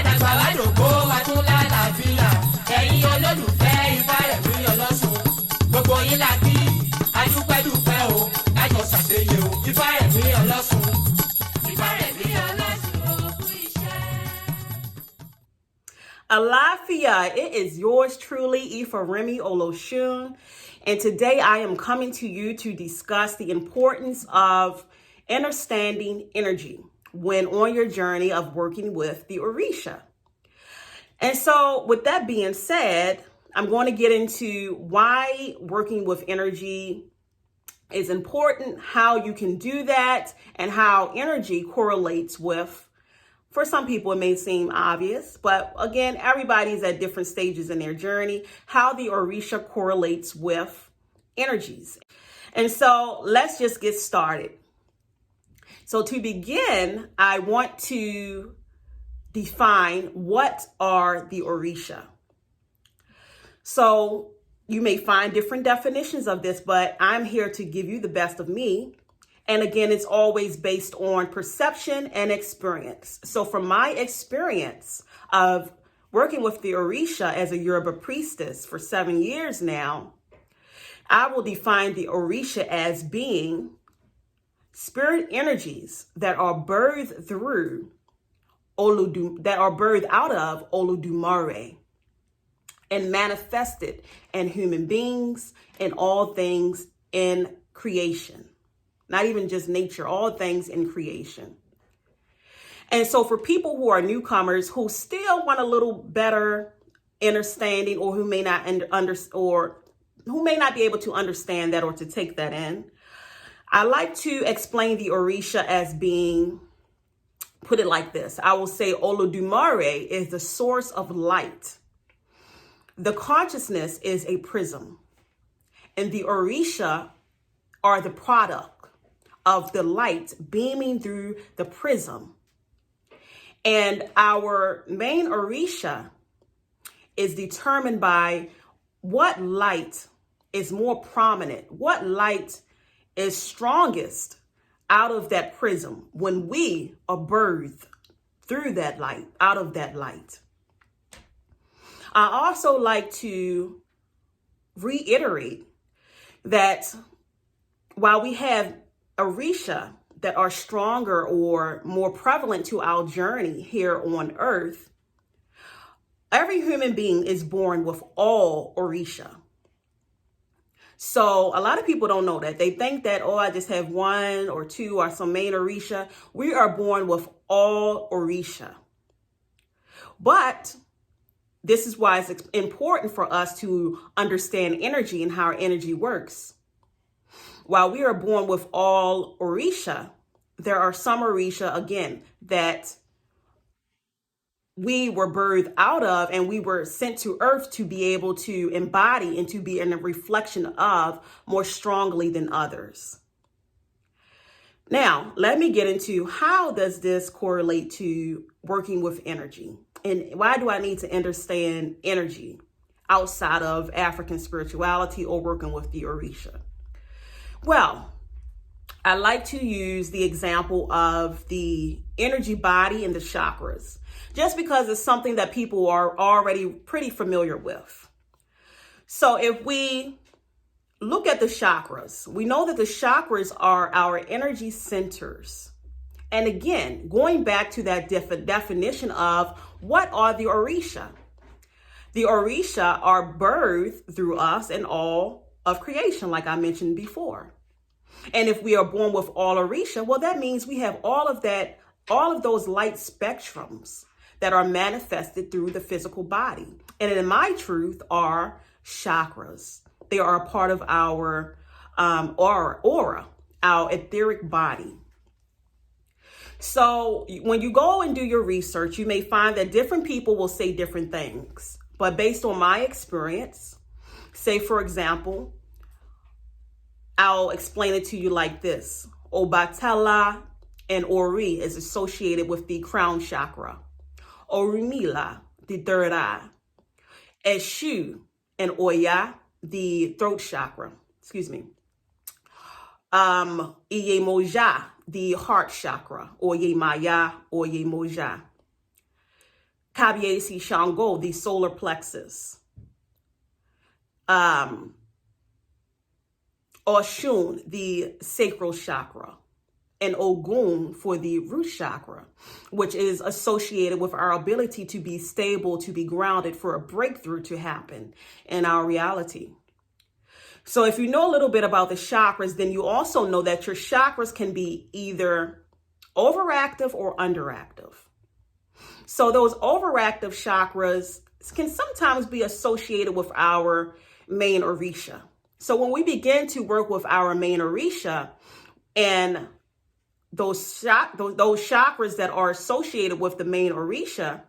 Àdàgbà wá dògbó wa tún lálàáfíà. Ẹ̀yin olólùfẹ́ Ifaremi Olosun. Gbogbo yín la kí. Adúpẹ́dúpẹ́ o. Kájọ ṣàṣeyẹ o. Ifaremi Olosun. Ifaremi Olosun o kú iṣẹ́. Alafia, it is yours truly, Ifaremi Olosun. And today I am coming to you to discuss the importance of understanding energy when on your journey of working with the Orisa. And so with that being said, I'm going to get into why working with energy is important, how you can do that, and how energy correlates with, for some people it may seem obvious, but again, everybody's at different stages in their journey, how the Orisa correlates with energies. And so let's just get started. So to begin, I want to define what are the Orisa. So you may find different definitions of this, but I'm here to give you the best of me. And again, it's always based on perception and experience. So from my experience of working with the Orisa as a Yoruba priestess for 7 years now, I will define the Orisa as being spirit energies that are birthed through out of Olodumare and manifested in human beings and all things in creation. Not even just nature, all things in creation. And so for people who are newcomers who still want a little better understanding, or who may not who may not be able to understand that or to take that in, I like to explain the Orisa as being, put it like this. I will say Olodumare is the source of light. The consciousness is a prism, and the Orisa are the product of the light beaming through the prism. And our main Orisa is determined by what light is more prominent, what light is strongest out of that prism when we are birthed through that light, out of that light. I also like to reiterate that while we have Orisa that are stronger or more prevalent to our journey here on earth, every human being is born with all Orisa. So a lot of people don't know that. They think that, oh, I just have one or two or some main Orisa. We are born with all Orisa. But this is why it's important for us to understand energy and how our energy works. While we are born with all Orisa, there are some Orisa, again, that we were birthed out of and we were sent to earth to be able to embody and to be in a reflection of more strongly than others. Now, let me get into how does this correlate to working with energy, and why do I need to understand energy outside of African spirituality or working with the Orisa? Well, I like to use the example of the energy body and the chakras, just because it's something that people are already pretty familiar with. So if we look at the chakras, we know that the chakras are our energy centers. And again, going back to that definition of what are the Orisa? The Orisa are birthed through us and all of creation, like I mentioned before. And if we are born with all Orisa, well, that means we have all of those light spectrums that are manifested through the physical body. And in my truth are chakras. They are a part of our aura, our etheric body. So when you go and do your research, you may find that different people will say different things. But based on my experience, say, for example, I'll explain it to you like this. Obatala and Ori is associated with the crown chakra. Orimila, the third eye. Eshu and Oya, the throat chakra. Excuse me. Iyemoja, the heart chakra. Oye Maya, Oye Moja. Kabiesi Shango, the solar plexus. Oshun, the sacral chakra. And Ogun for the root chakra, which is associated with our ability to be stable, to be grounded, for a breakthrough to happen in our reality. So if you know a little bit about the chakras, then you also know that your chakras can be either overactive or underactive. So those overactive chakras can sometimes be associated with our main Orisa. So when we begin to work with our main Orisa and those chakras that are associated with the main Orisa,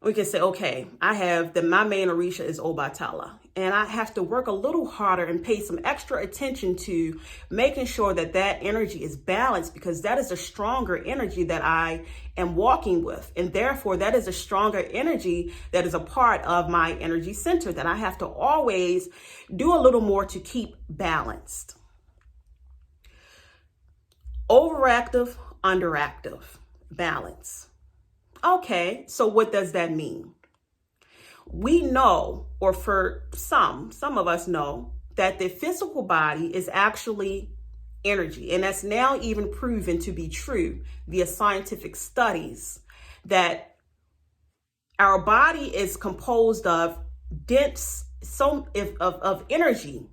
we can say, okay, my main Orisa is Obatala, and I have to work a little harder and pay some extra attention to making sure that that energy is balanced, because that is a stronger energy that I am walking with. And therefore, that is a stronger energy that is a part of my energy center that I have to always do a little more to keep balanced. Overactive, underactive, balance. Okay, so what does that mean? We know, or for some of us know, that the physical body is actually energy. And that's now even proven to be true via scientific studies, that our body is composed of of energy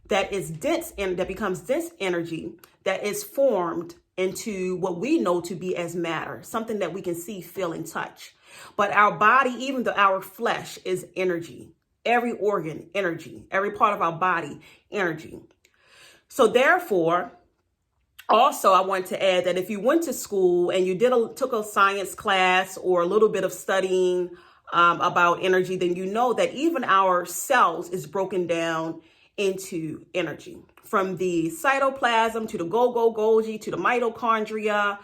that is dense and that becomes dense energy that is formed into what we know to be as matter, something that we can see, feel, and touch. But our body, even though our flesh, is energy. Every organ, energy. Every part of our body, energy. So therefore, also, I want to add that if you went to school and you took a science class or a little bit of studying about energy, then you know that even our cells is broken down into energy, from the cytoplasm to the Golgi to the mitochondria,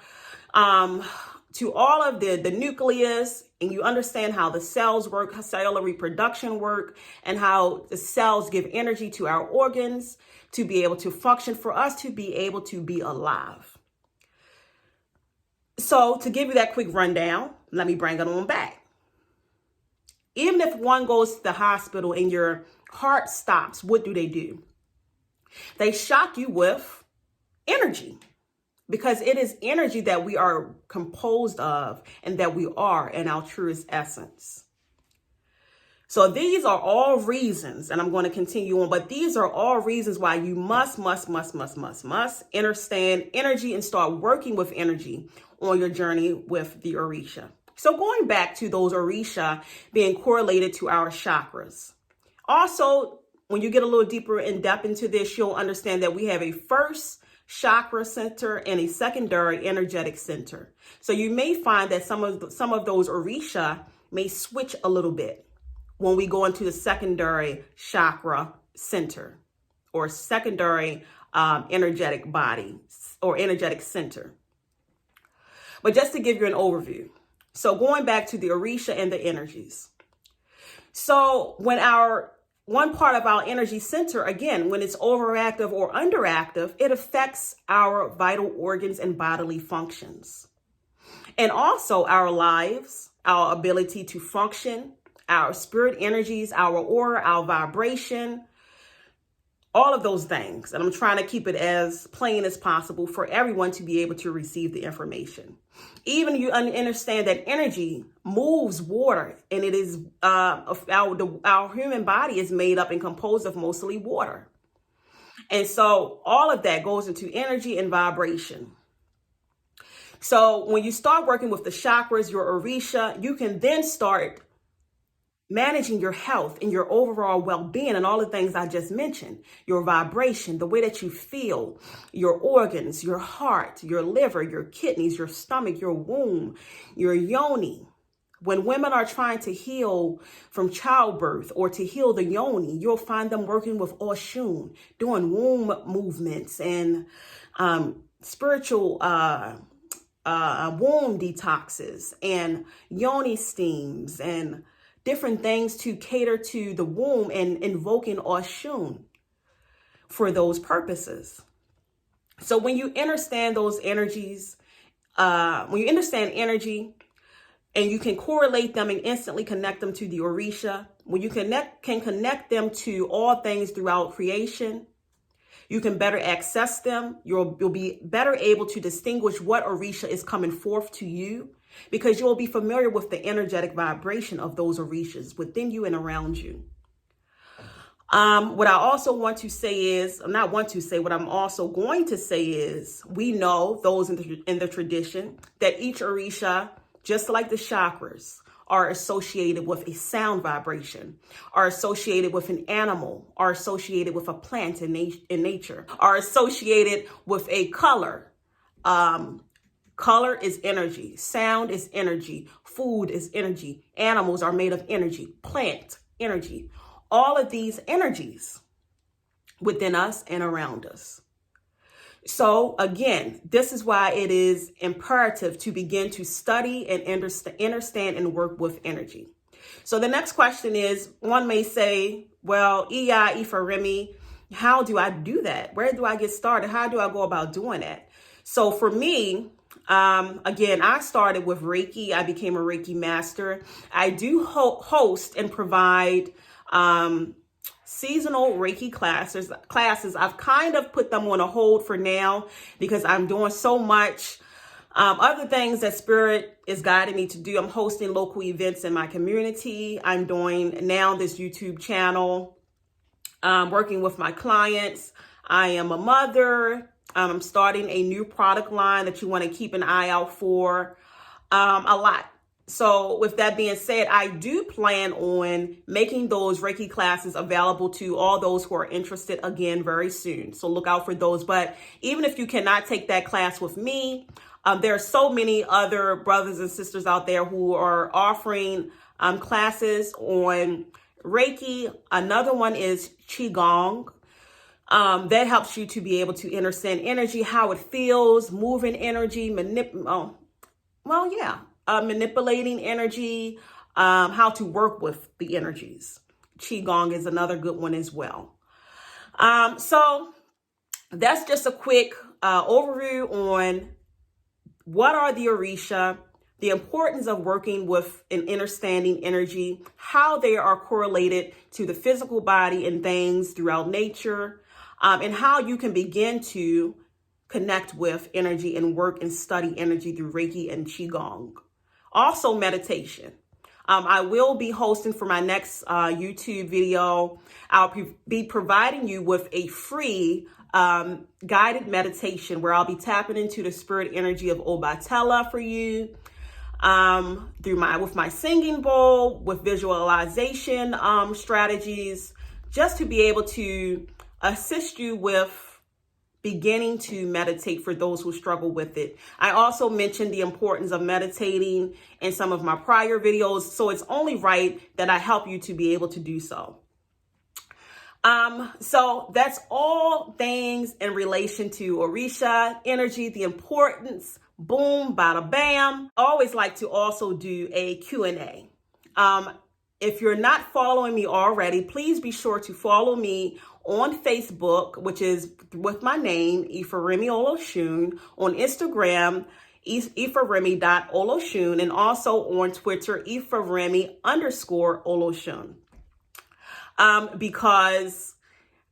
to all of the nucleus. And you understand how the cells work, how cellular reproduction work, and how the cells give energy to our organs to be able to function, for us to be able to be alive. So to give you that quick rundown, let me bring it on back. Even if one goes to the hospital and your heart stops, what do? They shock you with energy, because it is energy that we are composed of and that we are in our truest essence. So these are all reasons, and I'm going to continue on, but these are all reasons why you must understand energy and start working with energy on your journey with the Orisa. So going back to those Orisa being correlated to our chakras. Also, when you get a little deeper in depth into this, you'll understand that we have a first chakra center and a secondary energetic center. So you may find that some of those Orisa may switch a little bit when we go into the secondary chakra center or secondary energetic body or energetic center. But just to give you an overview. So going back to the Orisa and the energies. So when one part of our energy center, again, when it's overactive or underactive, it affects our vital organs and bodily functions. And also our lives, our ability to function, our spirit energies, our aura, our vibration, all of those things. And I'm trying to keep it as plain as possible for everyone to be able to receive the information. Even you understand that energy moves water, and it is our human body is made up and composed of mostly water. And so all of that goes into energy and vibration. So when you start working with the chakras, your Orisa, you can then start managing your health and your overall well-being and all the things I just mentioned, your vibration, the way that you feel, your organs, your heart, your liver, your kidneys, your stomach, your womb, your yoni. When women are trying to heal from childbirth or to heal the yoni, you'll find them working with Oshun, doing womb movements and spiritual womb detoxes and yoni steams and different things to cater to the womb and invoking Oshun for those purposes. So when you understand those energies, when you understand energy, and you can correlate them and instantly connect them to the Orisa. When you can connect them to all things throughout creation, you can better access them. You'll be better able to distinguish what Orisa is coming forth to you, because you'll be familiar with the energetic vibration of those Orishas within you and around you. What I also want to say is, what I'm also going to say is, we know, those in the tradition, that each Orisa, just like the chakras, are associated with a sound vibration, are associated with an animal, are associated with a plant in nature, are associated with a color. Color is energy, sound is energy, food is energy, animals are made of energy, plant energy. All of these energies within us and around us. So again, this is why it is imperative to begin to study and understand and work with energy. So the next question is, one may say, well, Ifaremi, how do I do that? Where do I get started? How do I go about doing that? So for me, again, I started with Reiki. I became a Reiki master. I do host and provide seasonal Reiki classes. I've kind of put them on a hold for now because I'm doing so much other things that Spirit is guiding me to do. I'm hosting local events in my community. I'm doing now this YouTube channel, working with my clients. I am a mother. I'm starting a new product line that you want to keep an eye out for, a lot. So with that being said, I do plan on making those Reiki classes available to all those who are interested again very soon. So look out for those. But even if you cannot take that class with me, there are so many other brothers and sisters out there who are offering classes on Reiki. Another one is Qigong. That helps you to be able to understand energy, how it feels, moving energy, manipulating energy, how to work with the energies. Qigong is another good one as well. So that's just a quick overview on what are the Orisa, the importance of working with and understanding energy, how they are correlated to the physical body and things throughout nature, and how you can begin to connect with energy and work and study energy through Reiki and Qigong. Also meditation. I will be hosting for my next YouTube video. I'll be providing you with a free guided meditation where I'll be tapping into the spirit energy of Obatella for you with my singing bowl, with visualization strategies, just to be able to assist you with beginning to meditate for those who struggle with it. I also mentioned the importance of meditating in some of my prior videos, so it's only right that I help you to be able to do so. So that's all things in relation to Orisa energy, the importance, boom, bada bam. I always like to also do a Q&A. If you're not following me already, please be sure to follow me on Facebook, which is with my name, Ifaremi Olosun, on Instagram, Ifaremi.Olosun, and also on Twitter, Ifaremi_Olosun. Because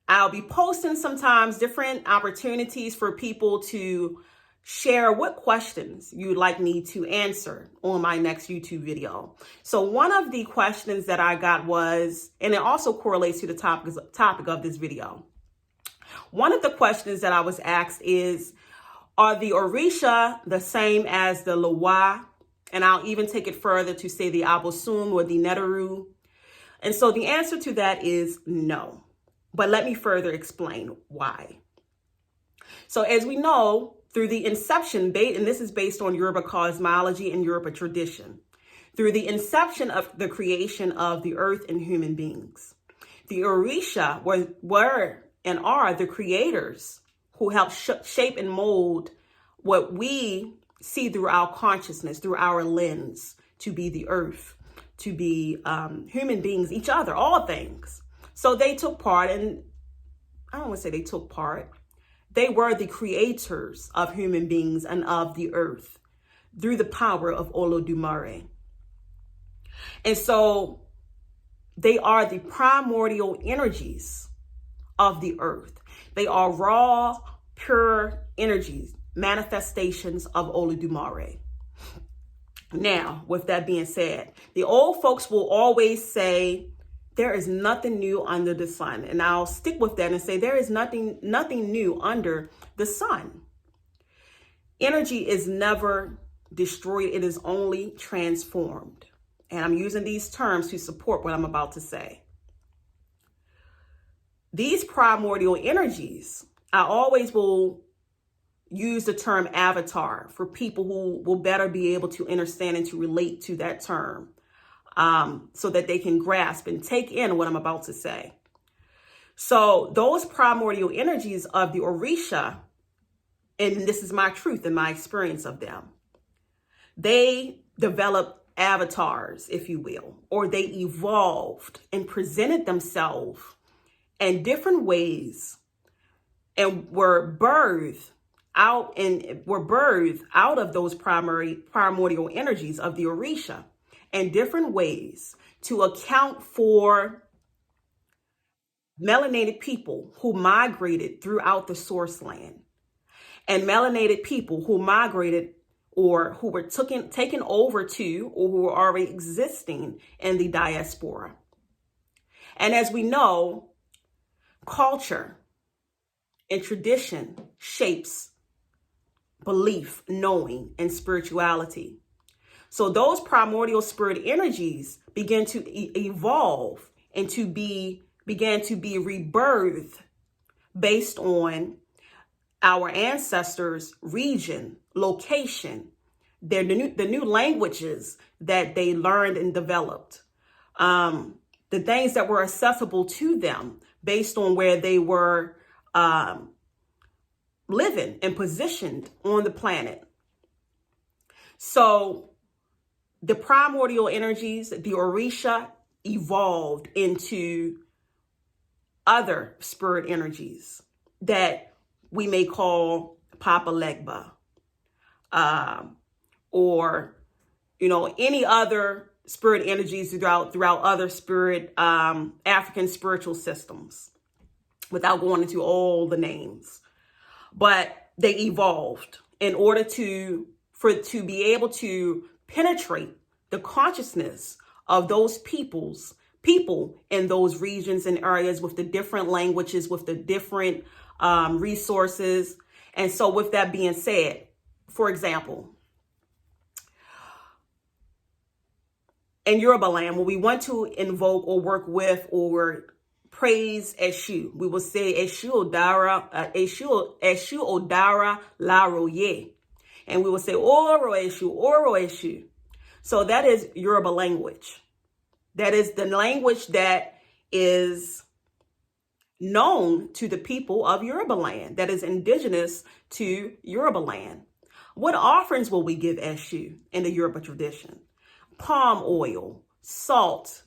I'll be posting sometimes different opportunities for people to share what questions you'd like me to answer on my next YouTube video. So one of the questions that I got was, and it also correlates to the topic of this video. One of the questions that I was asked is, are the Orisa the same as the Loa? And I'll even take it further to say the Abosun or the Neteru. And so the answer to that is no. But let me further explain why. So as we know, through the inception, and this is based on Yoruba cosmology and Yoruba tradition, through the inception of the creation of the earth and human beings, the Orisa were and are the creators who help shape and mold what we see through our consciousness, through our lens, to be the earth, to be human beings, each other, all things. So they took part, and I don't want to say they took part. They were the creators of human beings and of the earth through the power of Olodumare. And so they are the primordial energies of the earth. They are raw, pure energies, manifestations of Olodumare. Now, with that being said, the old folks will always say, there is nothing new under the sun. And I'll stick with that and say, there is nothing new under the sun. Energy is never destroyed. It is only transformed. And I'm using these terms to support what I'm about to say. These primordial energies, I always will use the term avatar for people who will better be able to understand and to relate to that term, so that they can grasp and take in what I'm about to say. So those primordial energies of the Orisa, and this is my truth and my experience of them, they developed avatars, if you will, or they evolved and presented themselves in different ways and were birthed out of those primordial energies of the Orisa in different ways to account for melanated people who migrated throughout the source land, and melanated people who migrated or who were taken over to, or who were already existing in the diaspora. And as we know, culture and tradition shapes belief, knowing, and spirituality. So those primordial spirit energies began to evolve and began to be rebirthed based on our ancestors' region, location, the new languages that they learned and developed, the things that were accessible to them based on where they were living and positioned on the planet. So the primordial energies, the Orisa, evolved into other spirit energies that we may call Papa Legba, or any other spirit energies throughout other spirit African spiritual systems, without going into all the names. But they evolved in order to be able to penetrate the consciousness of those people in those regions and areas with the different languages, with the different resources. And so with that being said, for example, in Yoruba land, when we want to invoke or work with or praise Eshu, we will say Eshu Odara Laroye. And we will say Oro Eshu. So that is Yoruba language. That is the language that is known to the people of Yoruba land, that is indigenous to Yoruba land. What offerings will we give Eshu in the Yoruba tradition? Palm oil, salt,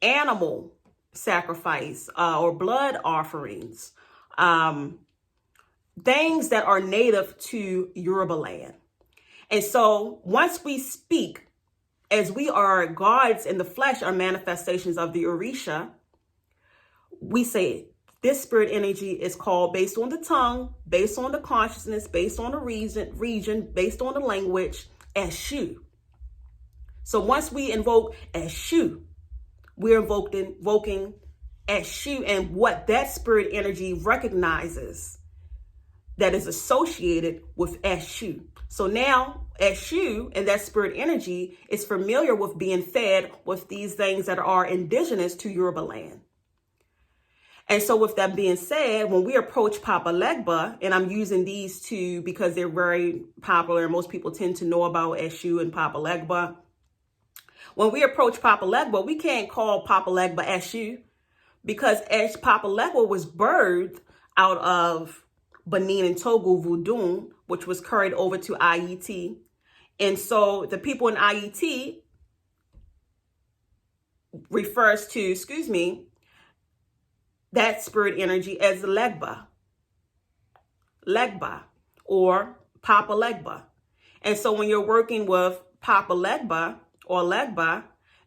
animal sacrifice, or blood offerings, things that are native to Yoruba land. And so once we speak, as we are gods in the flesh, are manifestations of the Orisa, we say this spirit energy is called, based on the tongue, based on the consciousness, based on the region, based on the language, Eshu. So once we invoke Eshu, we're invoking Eshu and what that spirit energy recognizes that is associated with Eshu. So now Eshu and that spirit energy is familiar with being fed with these things that are indigenous to Yoruba land. And so with that being said, when we approach Papa Legba, and I'm using these two because they're very popular and most people tend to know about Eshu and Papa Legba. When we approach Papa Legba, we can't call Papa Legba Eshu, because Papa Legba was birthed out of Benin and Togo voodoo, which was carried over to IET. And so the people in IET refers to, that spirit energy as Legba, or Papa Legba. And so when you're working with Papa Legba or Legba,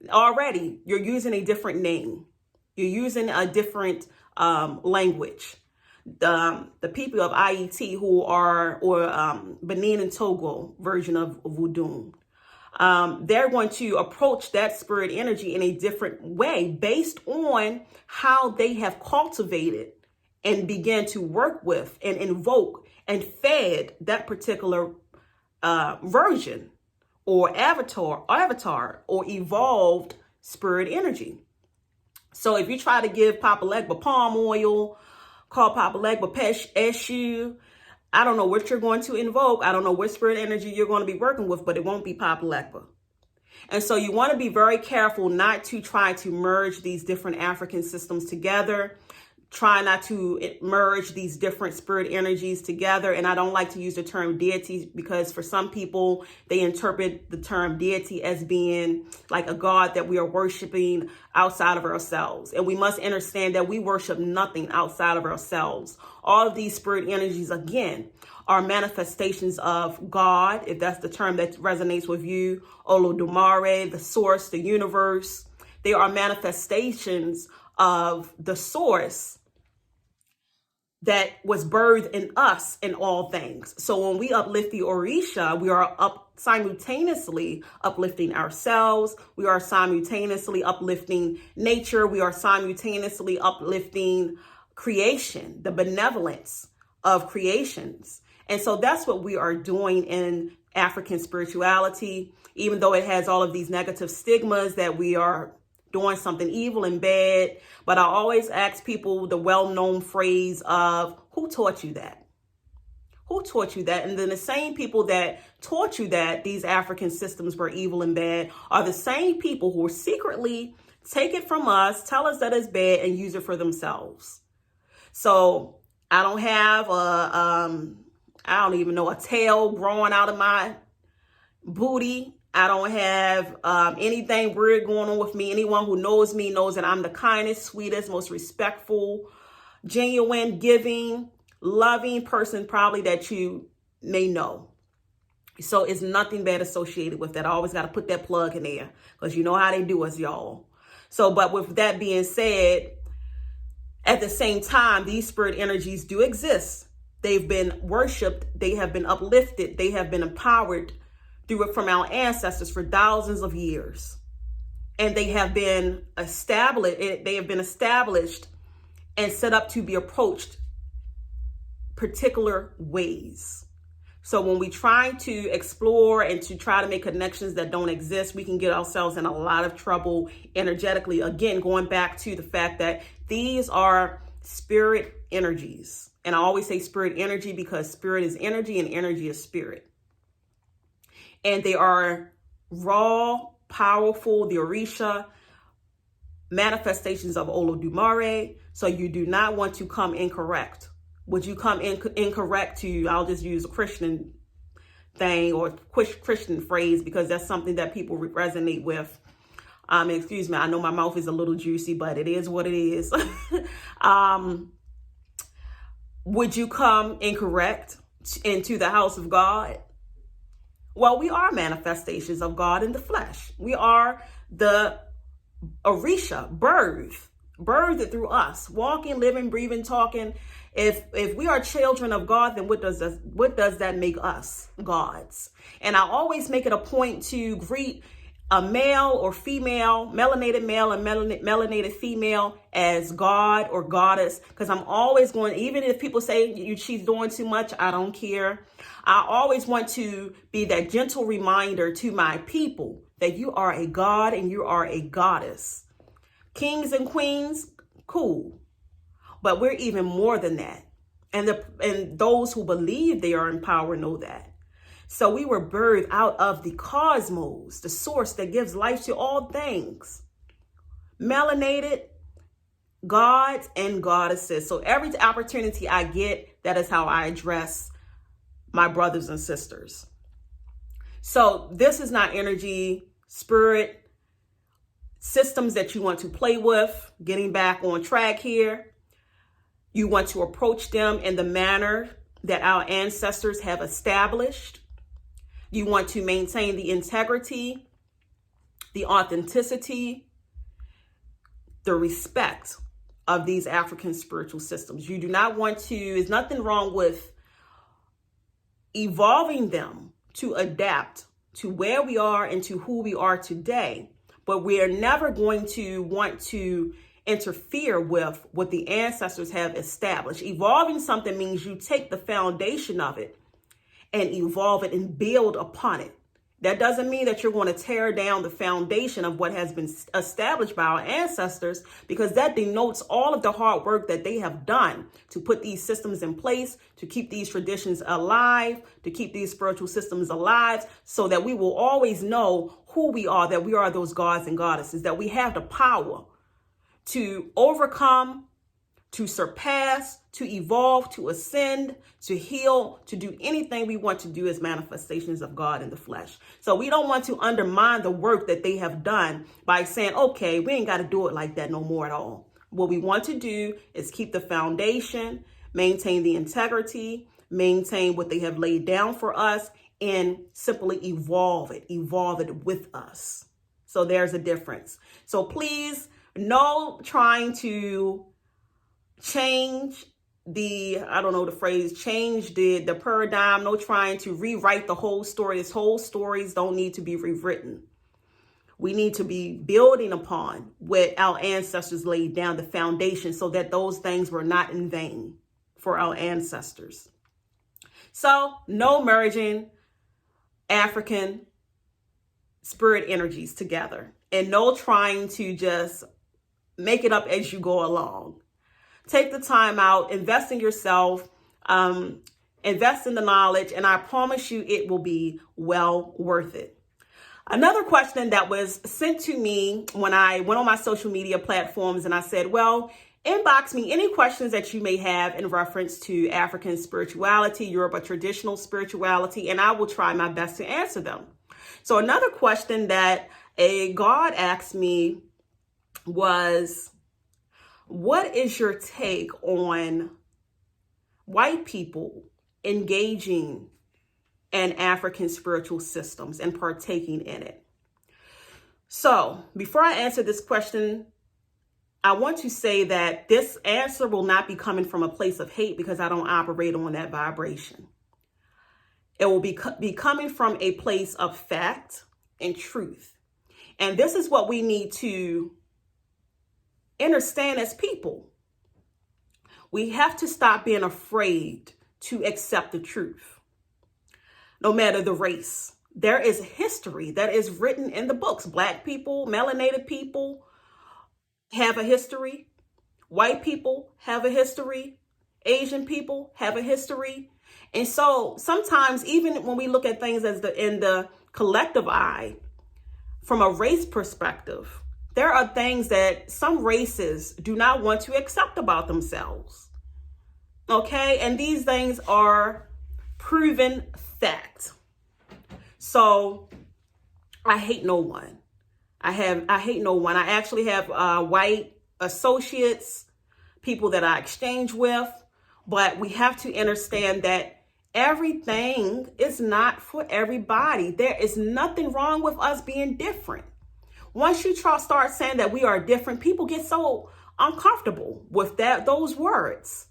already you're using a different name. You're using a different language. The people of IET who are, or Benin and Togo version of Voodoo, they're going to approach that spirit energy in a different way based on how they have cultivated and began to work with and invoke and fed that particular version or avatar or evolved spirit energy. So if you try to give Papa Legba palm oil, call Papa Legba Eshu, I don't know what you're going to invoke. I don't know what spirit energy you're going to be working with, but it won't be Papa Legba. And so you want to be very careful not to try to merge these different African systems together. Try not to merge these different spirit energies together. And I don't like to use the term deity because for some people, they interpret the term deity as being like a God that we are worshiping outside of ourselves. And we must understand that we worship nothing outside of ourselves. All of these spirit energies, again, are manifestations of God, if that's the term that resonates with you, Olodumare, the source, the universe. They are manifestations of the source that was birthed in us in all things. So when we uplift the Orisa, we are simultaneously uplifting ourselves. We are simultaneously uplifting nature. We are simultaneously uplifting creation, the benevolence of creations. And so that's what we are doing in African spirituality, even though it has all of these negative stigmas that we are doing something evil and bad. But I always ask people the well-known phrase of, who taught you that? Who taught you that? And then the same people that taught you that these African systems were evil and bad are the same people who secretly take it from us, tell us that it's bad, and use it for themselves. So I don't have I don't even know, a tail growing out of my booty. I don't have anything weird going on with me. Anyone who knows me knows that I'm the kindest, sweetest, most respectful, genuine, giving, loving person probably that you may know. So it's nothing bad associated with that. I always got to put that plug in there because you know how they do us, y'all. So, but with that being said, at the same time, these spirit energies do exist. They've been worshiped. They have been uplifted. They have been empowered through it from our ancestors for thousands of years. And they have been established. They have been established and set up to be approached particular ways. So when we try to explore and to try to make connections that don't exist, we can get ourselves in a lot of trouble energetically. Again, going back to the fact that these are spirit energies. And I always say spirit energy because spirit is energy and energy is spirit. And they are raw, powerful, the Orisa manifestations of Olodumare. So you do not want to come incorrect. Would you come incorrect to, I'll just use a Christian thing or Christian phrase because that's something that people resonate with. Excuse me, I know my mouth is a little juicy, but it is what it is. Would you come incorrect into the house of God? Well, we are manifestations of God in the flesh. We are the Orisa, birthed through us, walking, living, breathing, talking. If we are children of God, then what does that make us? Gods. And I always make it a point to greet a male or female, melanated male and melanated female as God or goddess, because I'm always going, even if people say she's doing too much, I don't care. I always want to be that gentle reminder to my people that you are a god and you are a goddess. Kings and queens, cool. But we're even more than that. And those who believe they are in power know that. So we were birthed out of the cosmos, the source that gives life to all things. Melanated gods and goddesses. So every opportunity I get, that is how I address my brothers and sisters. So this is not energy, spirit, systems that you want to play with. Getting back on track here. You want to approach them in the manner that our ancestors have established. You want to maintain the integrity, the authenticity, the respect of these African spiritual systems. You do not want to, there's nothing wrong with evolving them to adapt to where we are and to who we are today. But we are never going to want to interfere with what the ancestors have established. Evolving something means you take the foundation of it and evolve it and build upon it. That doesn't mean that you're going to tear down the foundation of what has been established by our ancestors, because that denotes all of the hard work that they have done to put these systems in place, to keep these traditions alive, to keep these spiritual systems alive, so that we will always know who we are, that we are those gods and goddesses, that we have the power to overcome, to surpass, to evolve, to ascend, to heal, to do anything we want to do as manifestations of God in the flesh. So we don't want to undermine the work that they have done by saying, okay, we ain't got to do it like that no more at all. What we want to do is keep the foundation, maintain the integrity, maintain what they have laid down for us, and simply evolve it with us. So there's a difference. So please, no trying to change change the paradigm, no trying to rewrite the whole story. This whole stories don't need to be rewritten. We need to be building upon what our ancestors laid down, the foundation, so that those things were not in vain for our ancestors. So no merging African spirit energies together, and no trying to just make it up as you go along. Take the time out, invest in yourself, invest in the knowledge, and I promise you it will be well worth it. Another question that was sent to me when I went on my social media platforms, and I said, well, inbox me any questions that you may have in reference to African spirituality, Yoruba traditional spirituality, and I will try my best to answer them. So another question that a God asked me was, what is your take on white people engaging in African spiritual systems and partaking in it? So before I answer this question, I want to say that this answer will not be coming from a place of hate, because I don't operate on that vibration. It will be coming from a place of fact and truth. And this is what we need to understand as people. We have to stop being afraid to accept the truth, no matter the race. There is history that is written in the books. Black people, melanated people have a history. White people have a history. Asian people have a history. And so sometimes, even when we look at things as in the collective eye, from a race perspective, there are things that some races do not want to accept about themselves. Okay? And these things are proven fact. So I hate no one. I hate no one. I actually have white associates, people that I exchange with, but we have to understand that everything is not for everybody. There is nothing wrong with us being different. Once you start saying that we are different, people get so uncomfortable with those words.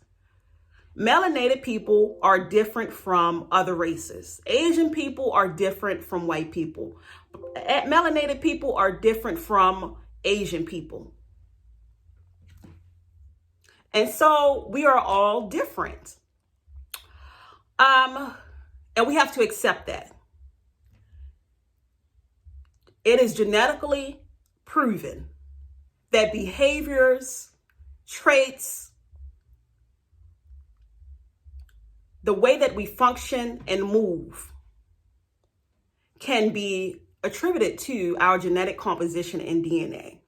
Melanated people are different from other races. Asian people are different from white people. Melanated people are different from Asian people. And so we are all different. And we have to accept that. It is genetically proven that behaviors, traits, the way that we function and move can be attributed to our genetic composition and DNA.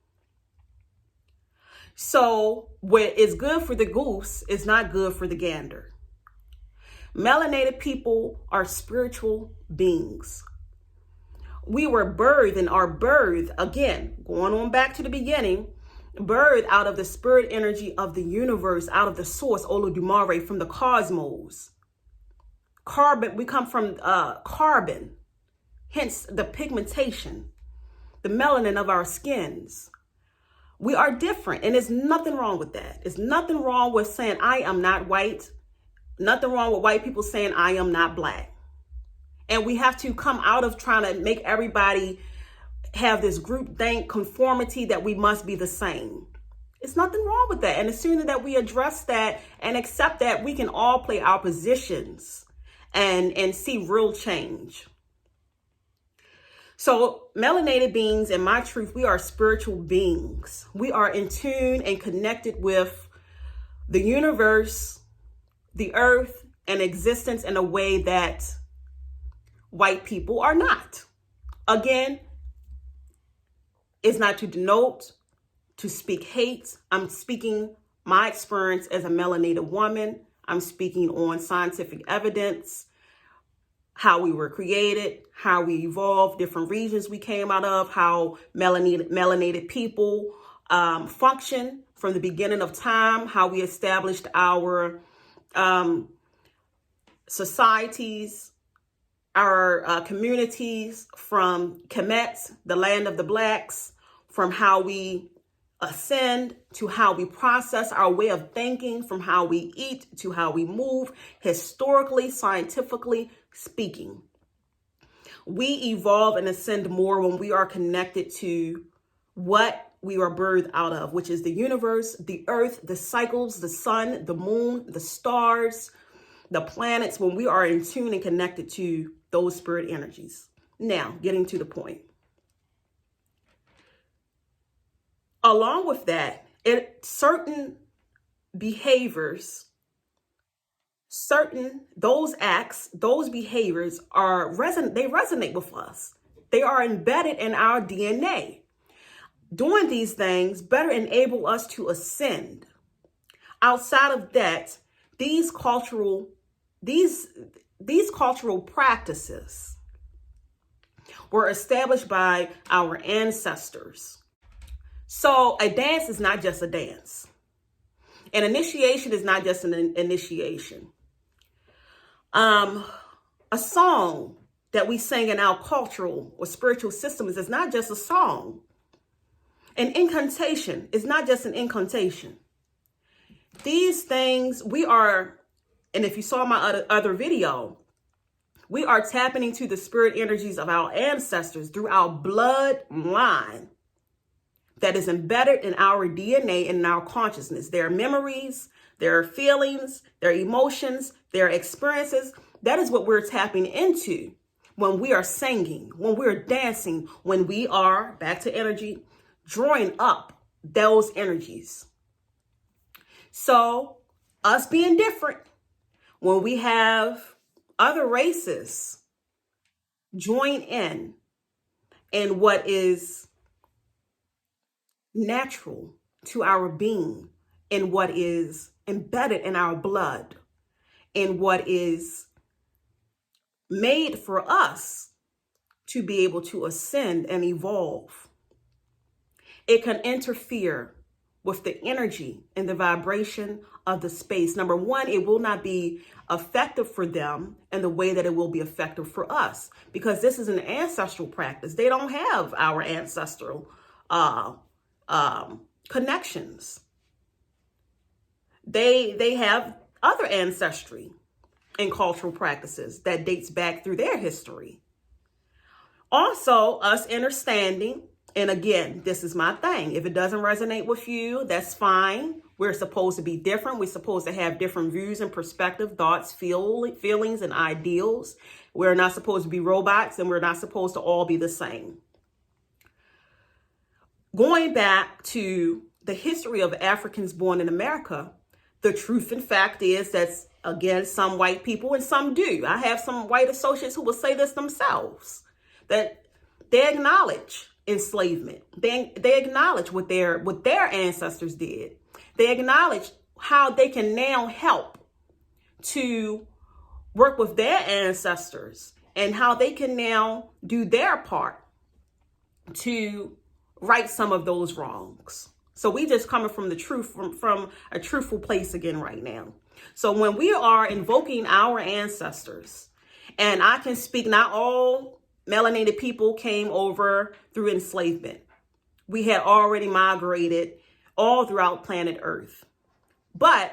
So what is good for the goose is not good for the gander. Melanated people are spiritual beings. We were birthed and are birthed, again, going on back to the beginning, birthed out of the spirit energy of the universe, out of the source, Olodumare, from the cosmos. Carbon, we come from carbon. hence the pigmentation, the melanin of our skins. We are different, and there's nothing wrong with that. There's nothing wrong with saying I am not white. Nothing wrong with white people saying I am not black. And we have to come out of trying to make everybody have this group think conformity that we must be the same. It's nothing wrong with that. And the sooner that we address that and accept that, we can all play our positions and see real change. So melanated beings, in my truth, we are spiritual beings. We are in tune and connected with the universe, the earth, and existence in a way that white people are not. Again, it's not to denote, to speak hate. I'm speaking my experience as a melanated woman. I'm speaking on scientific evidence, how we were created, how we evolved, different regions we came out of, how melanated people function from the beginning of time, how we established our societies, our communities from Kemet, the land of the blacks, from how we ascend to how we process our way of thinking, from how we eat to how we move, historically, scientifically speaking. We evolve and ascend more when we are connected to what we are birthed out of, which is the universe, the earth, the cycles, the sun, the moon, the stars, the planets, when we are in tune and connected to those spirit energies. Now, getting to the point. Along with that, certain behaviors, those acts, those behaviors they resonate with us. They are embedded in our DNA. Doing these things better enable us to ascend. Outside of that, these cultural practices were established by our ancestors. So a dance is not just a dance. An initiation is not just an initiation. A song that we sing in our cultural or spiritual systems is not just a song. An incantation is not just an incantation. These things and if you saw my other video, we are tapping into the spirit energies of our ancestors through our bloodline that is embedded in our DNA and in our consciousness. Their memories, their feelings, their emotions, their experiences. That is what we're tapping into when we are singing, when we're dancing, when we are, back to energy, drawing up those energies. So us being different, when we have other races join in what is natural to our being, in what is embedded in our blood, in what is made for us to be able to ascend and evolve, it can interfere with the energy and the vibration of the space. Number one, it will not be effective for them in the way that it will be effective for us, because this is an ancestral practice. They don't have our ancestral connections. They have other ancestry and cultural practices that dates back through their history. Also, us understanding, and again, this is my thing. If it doesn't resonate with you, that's fine. We're supposed to be different. We're supposed to have different views and perspective, thoughts, feelings, and ideals. We're not supposed to be robots, and we're not supposed to all be the same. Going back to the history of Africans born in America, the truth and fact is that, again, some white people, and some do. I have some white associates who will say this themselves, that they acknowledge enslavement. They acknowledge what their ancestors did. They acknowledge how they can now help to work with their ancestors and how they can now do their part to right some of those wrongs. So we just coming from the truth, from a truthful place again right now. So when we are invoking our ancestors, and I can speak, not all melanated people came over through enslavement. We had already migrated all throughout planet Earth. But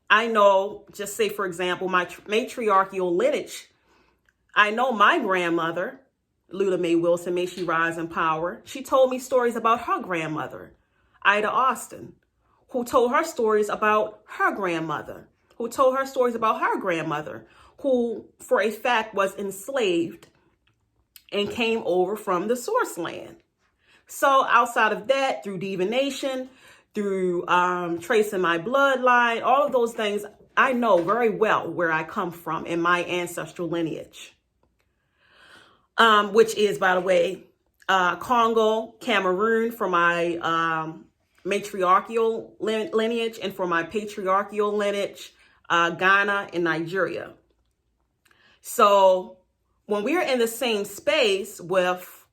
I know, just say, for example, my matriarchal lineage, I know my grandmother, Luda Mae Wilson, may she rise in power. She told me stories about her grandmother, Ida Austin, who told her stories about her grandmother, who told her stories about her grandmother, who for a fact was enslaved and came over from the source land. So outside of that, through divination, through tracing my bloodline, all of those things, I know very well where I come from in my ancestral lineage. Which is, by the way, Congo, Cameroon for my matriarchal lineage, and for my patriarchal lineage, Ghana and Nigeria. So when we're in the same space with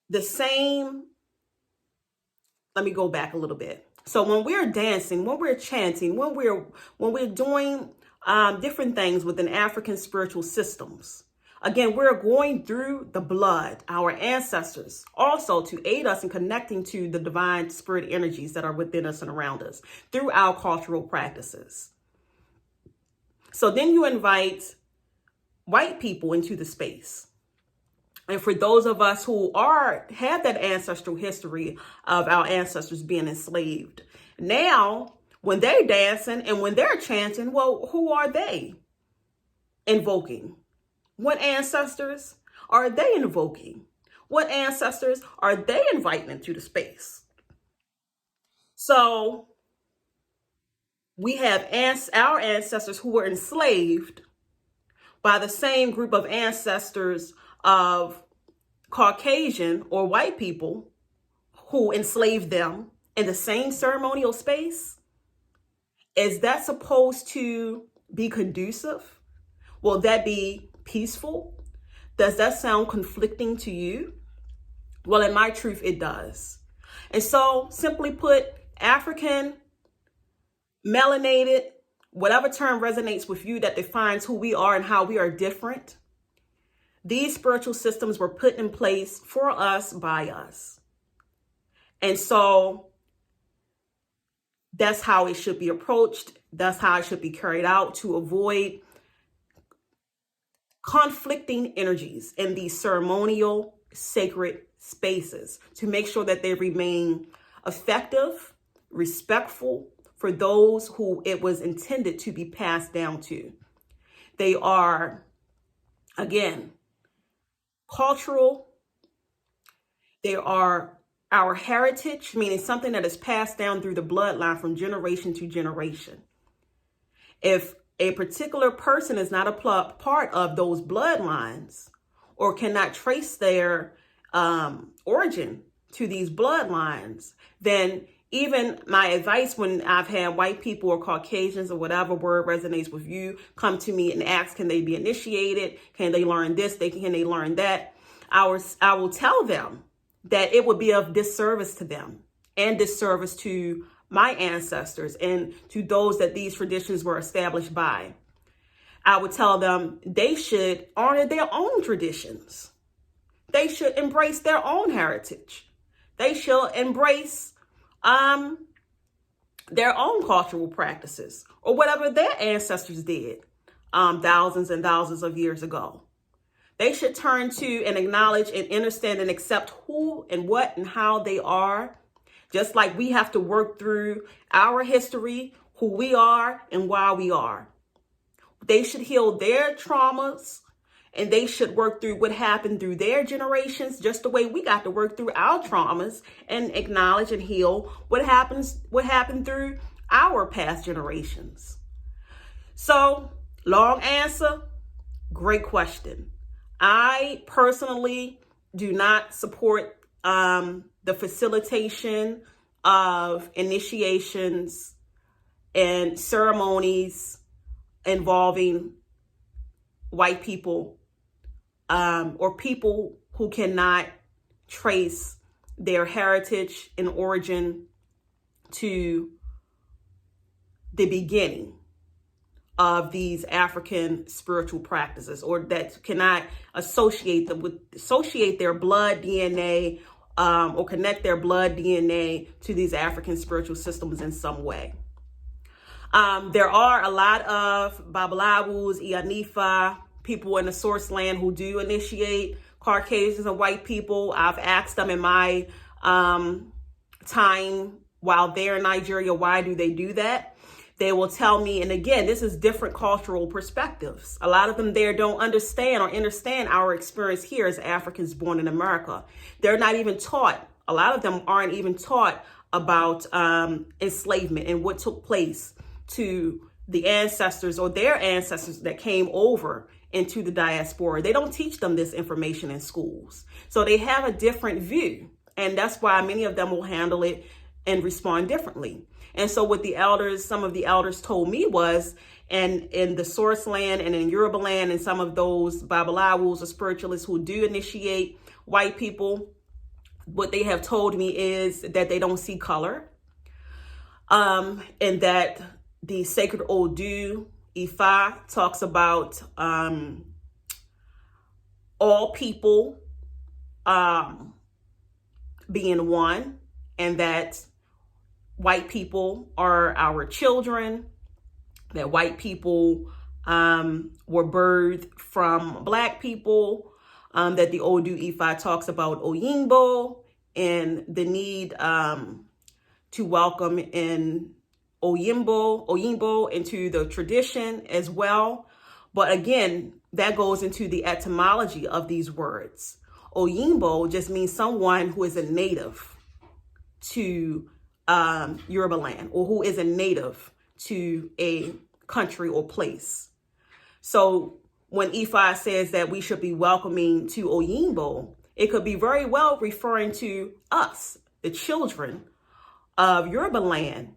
the same, let me go back a little bit. So when we're dancing, when we're chanting, when we're doing different things within African spiritual systems, again, we're going through the blood, our ancestors, also to aid us in connecting to the divine spirit energies that are within us and around us through our cultural practices. So then you invite white people into the space. And for those of us who have that ancestral history of our ancestors being enslaved, now when they're dancing and when they're chanting, well, who are they invoking? What ancestors are they invoking? What ancestors are they inviting into the space? So we have our ancestors who were enslaved by the same group of ancestors of Caucasian or white people who enslaved them in the same ceremonial space. Is that supposed to be conducive? Will that be peaceful? Does that sound conflicting to you? Well, in my truth, it does. And so, simply put, African, melanated, whatever term resonates with you that defines who we are and how we are different, these spiritual systems were put in place for us, by us. And so that's how it should be approached. That's how it should be carried out to avoid conflicting energies in these ceremonial sacred spaces, to make sure that they remain effective, respectful for those who it was intended to be passed down to. They are, again, cultural. They are our heritage, meaning something that is passed down through the bloodline from generation to generation. If a particular person is not a part of those bloodlines or cannot trace their origin to these bloodlines, then even my advice when I've had white people or Caucasians or whatever word resonates with you come to me and ask, can they be initiated? Can they learn this? Can they learn that? I will tell them that it would be of disservice to them and disservice to my ancestors and to those that these traditions were established by. I would tell them they should honor their own traditions. They should embrace their own heritage. They should embrace their own cultural practices or whatever their ancestors did thousands and thousands of years ago. They should turn to and acknowledge and understand and accept who and what and how they are, just like we have to work through our history, who we are and why we are. They should heal their traumas and they should work through what happened through their generations, just the way we got to work through our traumas and acknowledge and heal what happened through our past generations. So, long answer, great question. I personally do not support the facilitation of initiations and ceremonies involving white people or people who cannot trace their heritage and origin to the beginning of these African spiritual practices, or that cannot associate their blood DNA or connect their blood DNA to these African spiritual systems in some way. There are a lot of Babalawus, Ianifa, people in the source land who do initiate Caucasians and white people. I've asked them in my time while they're in Nigeria, why do they do that? They will tell me, and again, this is different cultural perspectives. A lot of them there don't understand our experience here as Africans born in America. They're not even taught, a lot of them aren't even taught about enslavement and what took place to the ancestors or their ancestors that came over into the diaspora. They don't teach them this information in schools. So they have a different view. And that's why many of them will handle it and respond differently. And so what the elders, some of the elders told me was, and in the source land and in Yoruba land and some of those Babalawus or spiritualists who do initiate white people, what they have told me is that they don't see color, and that the sacred Odu, Ifa, talks about all people being one, and that white people are our children, that white people were birthed from black people, that the Odu Ifa talks about Oyinbo and the need to welcome in Oyinbo into the tradition as well. But again, that goes into the etymology of these words. Oyinbo just means someone who is a native to Yoruba land, or who is a native to a country or place. So when Ifa says that we should be welcoming to Oyinbo, it could be very well referring to us, the children of Yoruba land,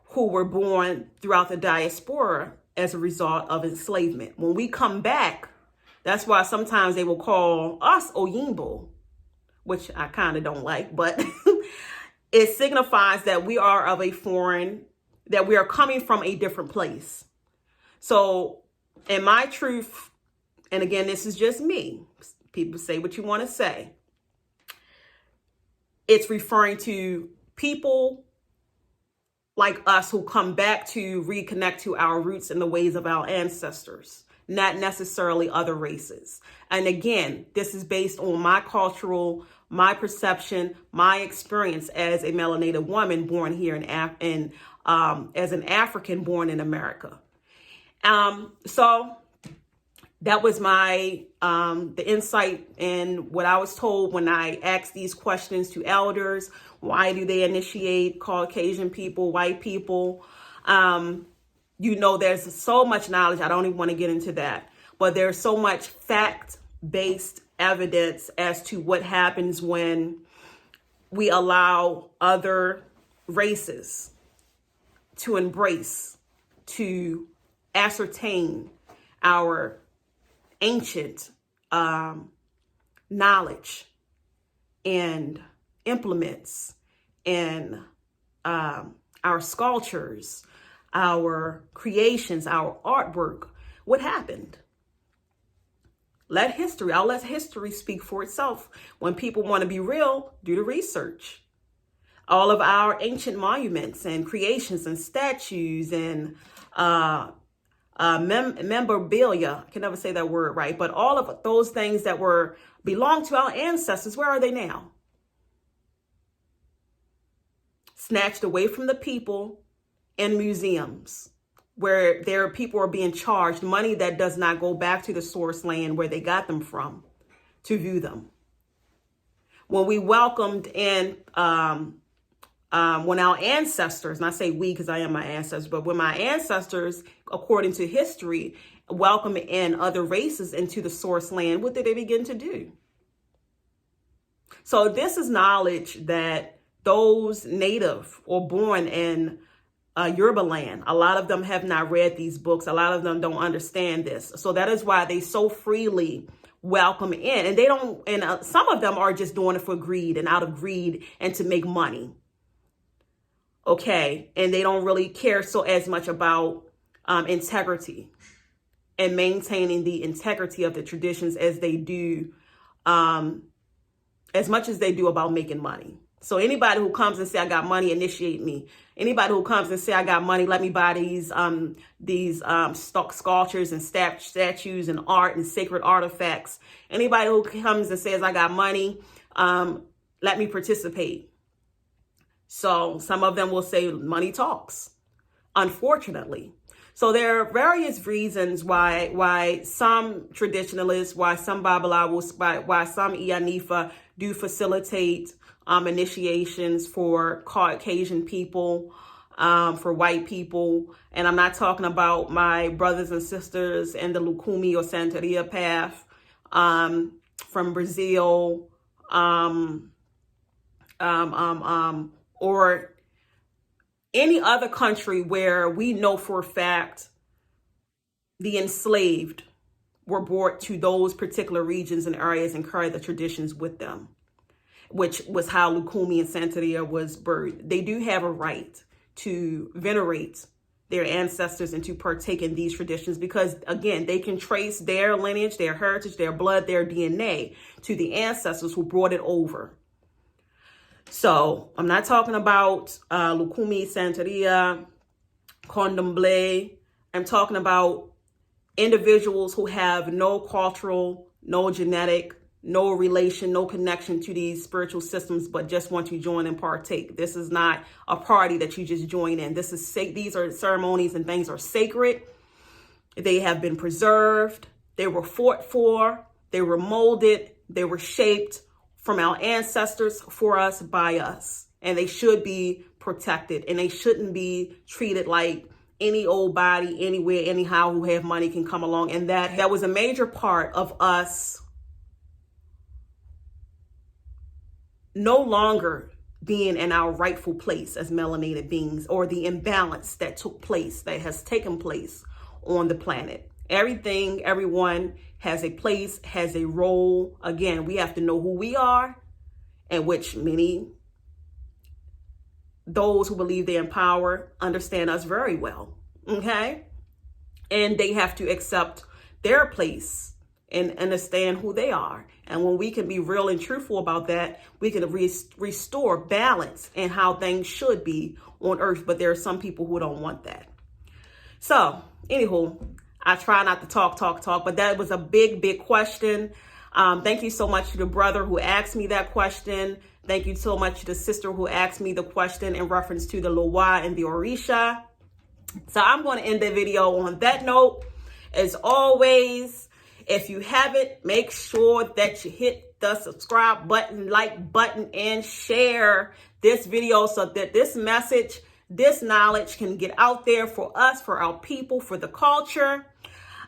who were born throughout the diaspora as a result of enslavement. When we come back, that's why sometimes they will call us Oyinbo, which I kind of don't like, but it signifies that we are of a foreign, that we are coming from a different place. So in my truth, and again, this is just me, people say what you want to say, it's referring to people like us who come back to reconnect to our roots and the ways of our ancestors, not necessarily other races. And again, this is based on my cultural, my perception, my experience as a melanated woman born here as an African born in America. So that was my the insight in what I was told when I asked these questions to elders. Why do they initiate Caucasian people, white people? There's so much knowledge. I don't even want to get into that. But there's so much fact-based evidence as to what happens when we allow other races to embrace, to ascertain our ancient knowledge and implements and our sculptures, our creations, our artwork. What happened? I'll let history speak for itself. When people want to be real, do the research. All of our ancient monuments and creations and statues and memorabilia, I can never say that word right, but all of those things that belonged to our ancestors, where are they now? Snatched away from the people in museums, where their people are being charged money that does not go back to the source land where they got them from to view them. When we welcomed in, when our ancestors, and I say we because I am my ancestors, but when my ancestors, according to history, welcome in other races into the source land, what did they begin to do? So this is knowledge that those native or born in Yoruba land, a lot of them have not read these books. A lot of them don't understand this. So that is why they so freely welcome in. And they don't, and some of them are just doing it for greed and out of greed and to make money. Okay. And they don't really care so as much about integrity and maintaining the integrity of the traditions as they do, as much as they do about making money. So anybody who comes and say, I got money, initiate me. Anybody who comes and say, I got money, let me buy these sculptures and statues and art and sacred artifacts. Anybody who comes and says, I got money, let me participate. So some of them will say money talks, unfortunately. So there are various reasons why some traditionalists, why some Babalawos, why some Iyanifa do facilitate initiations for Caucasian people, for white people. And I'm not talking about my brothers and sisters in the Lukumi or Santeria path from Brazil, or any other country where we know for a fact the enslaved were brought to those particular regions and areas and carried the traditions with them, which was how Lukumi and Santeria was birthed. They do have a right to venerate their ancestors and to partake in these traditions because, again, they can trace their lineage, their heritage, their blood, their DNA to the ancestors who brought it over. So I'm not talking about Lukumi, Santeria, Condomble. I'm talking about individuals who have no cultural, no genetic, no relation, no connection to these spiritual systems, but just want to join and partake. This is not a party that you just join in. These are ceremonies and things are sacred. They have been preserved. They were fought for. They were molded. They were shaped from our ancestors, for us, by us. And they should be protected. And they shouldn't be treated like any old body, anywhere, anyhow, who have money can come along. And that was a major part of us no longer being in our rightful place as melanated beings, or the imbalance that has taken place on the planet. Everything, everyone has a place, has a role. Again, we have to know who we are, and which those who believe they're in power understand us very well, okay? And they have to accept their place and understand who they are. And when we can be real and truthful about that, we can restore balance in how things should be on earth. But there are some people who don't want that. So, anywho, I try not to talk, but that was a big question. Thank you so much to the brother who asked me that question. Thank you so much to the sister who asked me the question in reference to the Loa and the Orisa. So I'm going to end the video on that note. As always, if you haven't, make sure that you hit the subscribe button, like button, and share this video so that this message, this knowledge can get out there for us, for our people, for the culture.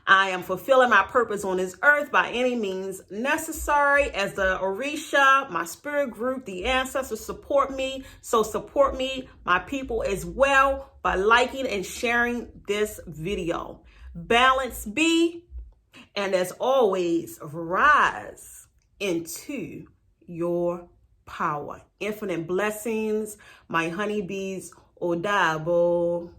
I am fulfilling my purpose on this earth by any means necessary. As the Orisa, my spirit group, the ancestors support me. So support me, my people, as well, by liking and sharing this video. Balance be, and as always, rise into your power. Infinite blessings, my honeybees. Odabo.